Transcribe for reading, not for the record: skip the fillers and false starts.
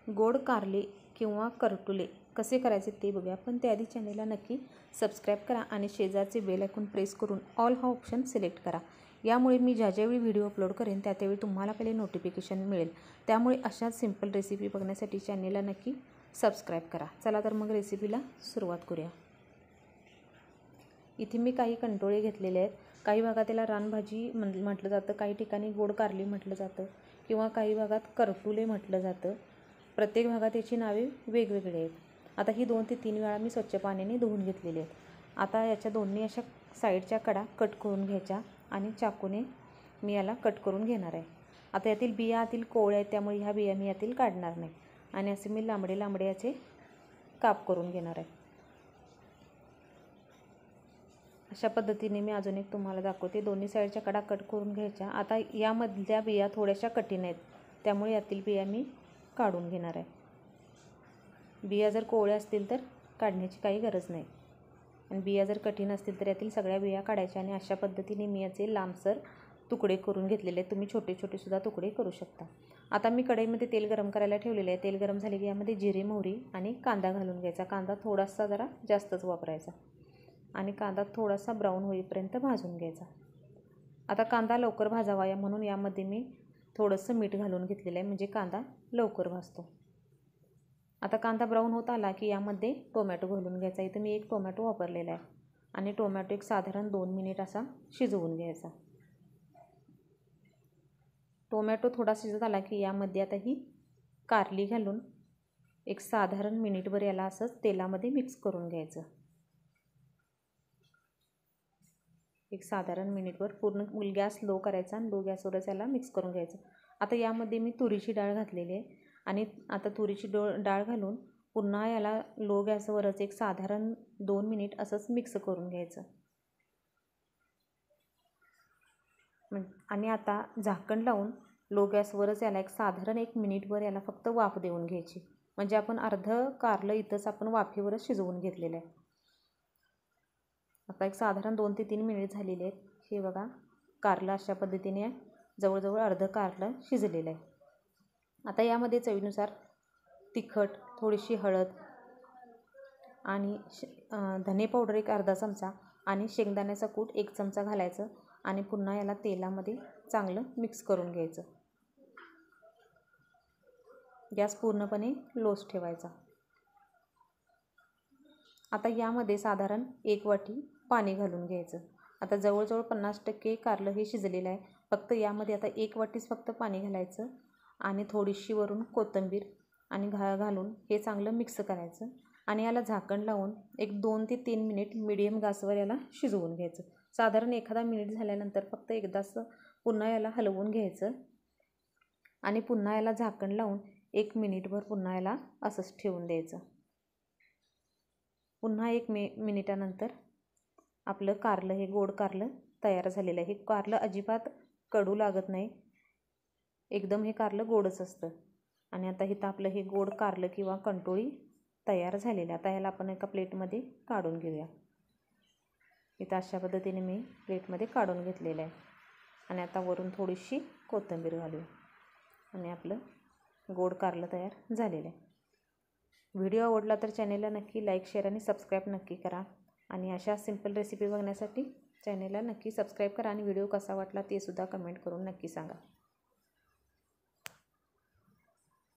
गोड कारले किंवा करटुले कसे करायचे ते बघूया। पण त्याआधी चॅनेलला नक्की सबस्क्राईब करा आणि शेजारचे बेल आयकॉन प्रेस करून ऑल हा ऑप्शन सिलेक्ट करा। यामुळे मी ज्यावेळी व्हिडिओ अपलोड करेन त्यावेळी तुम्हाला पहिले नोटिफिकेशन मिळेल। त्यामुळे अशाच सिंपल रेसिपी बघण्यासाठी चॅनेलला नक्की सबस्क्राईब करा। चला तर मग रेसिपीला सुरुवात करूया। इथे मी काही कंटोळे घेतलेले आहेत। काही भागात त्याला रानभाजी म्हटलं जातं, काही ठिकाणी गोड कारली म्हटलं जातं किंवा काही भागात करटुले म्हटलं जातं। प्रत्येक भागात याची नावे वेगवेगळी आहेत। आता ही 2 ते 3 वेळा मी स्वच्छ पाण्याने धुवून घेतलेली आहेत। आता याच्या दोन्ही अशा साईडच्या कडा कट करून घ्यायच्या आणि चाकूने मी याला कट करून घेणार आहे। आता यातील बिया आतील कोवळ्या आहेत, त्यामुळे ह्या बिया मी यातील काढणार नाही आणि असे मी लांबडे लांबडे याचे काप करून घेणार आहे। अशा पद्धतीने मी अजून एक तुम्हाला दाखवते। दोन्ही साईडच्या कडा कट करून घ्यायच्या। आता यामधल्या बिया थोड्याशा कठीण आहेत, त्यामुळे यातील बिया मी काढून घेणार आहे। बिया जर कोवळ्या असतील तर काढण्याची काही गरज नाही आणि बिया जर कठीण असतील तर यातील सगळ्या बिया काढायच्या आणि अशा पद्धतीने मी याचे लांबसर तुकडे करून घेतलेले आहेत। तुम्ही छोटे छोटे सुद्धा तुकडे करू शकता। आता मी कढईमध्ये तेल गरम करायला ठेवलेले आहे। तेल गरम झाले की यामध्ये जिरे, मोहरी आणि कांदा घालून घ्यायचा। कांदा थोडासा जरा जास्तच वापरायचा आणि कांदा थोडासा ब्राऊन होईपर्यंत भाजून घ्यायचा। आता कांदा लवकर भाजावा म्हणून यामध्ये मी थोडंसं मीठ घालून घेतलेलं आहे, म्हणजे कांदा लवकर भाजतो। आता कांदा ब्राऊन होत आला की यामध्ये टोमॅटो घालून घ्यायचा। इथं मी 1 टोमॅटो वापरलेला आहे आणि टोमॅटो एक साधारण 2 मिनिट असा शिजवून घ्यायचा। टोमॅटो थोडा शिजत आला की यामध्ये आता ही कारली घालून एक साधारण मिनिटभर याला असंच तेलामध्ये मिक्स करून घ्यायचं। एक साधारण मिनिटभर पूर्ण गॅस लो करायचा आणि लो गॅसवरच याला मिक्स करून घ्यायचं। आता यामध्ये मी तुरीची डाळ घातलेली आहे आणि आता तुरीची डाळ घालून पुन्हा याला लो गॅसवरच एक साधारण 2 मिनिट असंच मिक्स करून घ्यायचं आणि आता झाकण लावून लो गॅसवरच याला एक साधारण 1 मिनिटभर याला फक्त वाफ देऊन घ्यायची। म्हणजे आपण अर्धं कारलं इथंच आपण वाफेवरच शिजवून घेतलेलं आहे। आता एक साधारण 2 ते 3 मिनिट झालेले आहेत। हे बघा, कारलं अशा पद्धतीने जवळजवळ अर्धं कारलं शिजलेलं आहे। आता यामध्ये चवीनुसार तिखट, थोडीशी हळद आणि धने पावडर एक अर्धा चमचा आणि शेंगदाण्याचा कूट 1 चमचा घालायचं आणि पुन्हा याला तेलामध्ये चांगलं मिक्स करून घ्यायचं। गॅस पूर्णपणे लोच ठेवायचा। आता यामध्ये साधारण 1 वाटी पाणी घालून घ्यायचं। आता जवळजवळ 50% कारलं हे शिजलेलं आहे। फक्त यामध्ये आता 1 वाटीच फक्त पाणी घालायचं आणि थोडीशी वरून कोथिंबीर आणि घालून हे चांगलं मिक्स करायचं आणि याला झाकण लावून एक 2 ते 3 मिनिट मीडियम गॅसवर याला शिजवून घ्यायचं। साधारण एखादा मिनिट झाल्यानंतर फक्त एकदाच पुन्हा याला हलवून घ्यायचं आणि पुन्हा याला झाकण लावून 1 मिनिटभर पुन्हा याला असंच ठेवून द्यायचं। पुन्हा 1 मिनिटानंतर आपलं कारलं हे गोड कारलं तयार झालेलं आहे। हे कारलं अजिबात कडू लागत नाही, एकदम हे कारलं गोडच असतं आणि आता इथं आपलं हे गोड कारलं किंवा कंटोळी तयार झालेलं आहे। आता याला आपण एका प्लेटमध्ये काढून घेऊया। इथं अशा पद्धतीने मी प्लेटमध्ये काढून घेतलेलं आहे आणि आता वरून थोडीशी कोथिंबीर घालूया आणि आपलं गोड कारलं तयार झालेलं आहे। व्हिडिओ आवडला तर चॅनेलला नक्की लाईक, शेअर आणि सबस्क्राईब नक्की करा आणि अशा सिंपल रेसिपी बघण्यासाठी चॅनेलला नक्की सबस्क्राईब करा आणि व्हिडिओ कसा वाटला ते सुद्धा कमेंट करून नक्की सांगा।